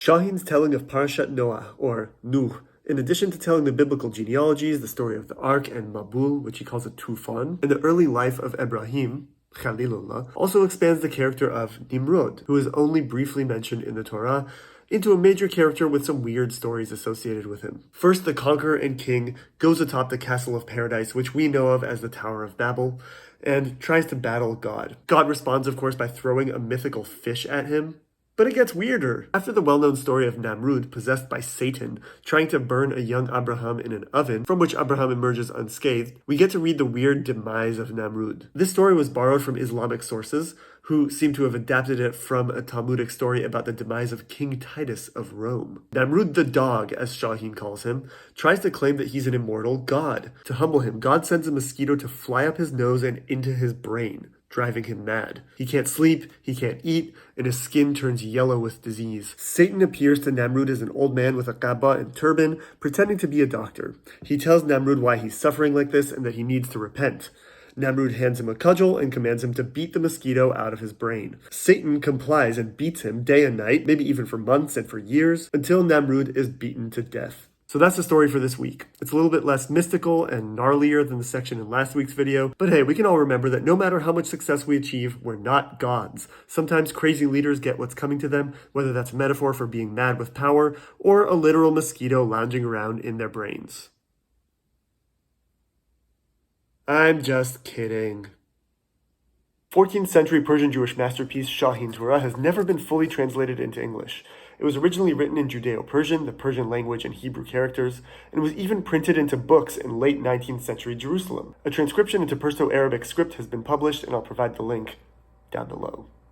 Shāhin's telling of Parashat Noah, or Nuh, in addition to telling the biblical genealogies, the story of the Ark and Mabul, which he calls a Tufan, and the early life of Ibrahim, Khalilullah, also expands the character of Nimrod, who is only briefly mentioned in the Torah, into a major character with some weird stories associated with him. First, the conqueror and king goes atop the castle of paradise, which we know of as the Tower of Babel, and tries to battle God. God responds, of course, by throwing a mythical fish at him. But it gets weirder. After the well-known story of Namrud, possessed by Satan, trying to burn a young Abraham in an oven, from which Abraham emerges unscathed, we get to read the weird demise of Namrud. This story was borrowed from Islamic sources, who seem to have adapted it from a Talmudic story about the demise of King Titus of Rome. Namrud the dog, as Shāhin calls him, tries to claim that he's an immortal god. To humble him, God sends a mosquito to fly up his nose and into his brain, driving him mad. He can't sleep, he can't eat, and his skin turns yellow with disease. Satan appears to Namrud as an old man with a kabbah and turban, pretending to be a doctor. He tells Namrud why he's suffering like this and that he needs to repent. Namrud hands him a cudgel and commands him to beat the mosquito out of his brain. Satan complies and beats him day and night, maybe even for months and for years, until Namrud is beaten to death. So that's the story for this week. It's a little bit less mystical and gnarlier than the section in last week's video, but hey, we can all remember that no matter how much success we achieve, we're not gods. Sometimes crazy leaders get what's coming to them, whether that's a metaphor for being mad with power, or a literal mosquito lounging around in their brains. I'm just kidding. 14th century Persian Jewish masterpiece Shāhin-Turā has never been fully translated into English. It was originally written in Judeo-Persian, the Persian language and Hebrew characters, and was even printed into books in late 19th century Jerusalem. A transcription into Perso-Arabic script has been published, and I'll provide the link down below.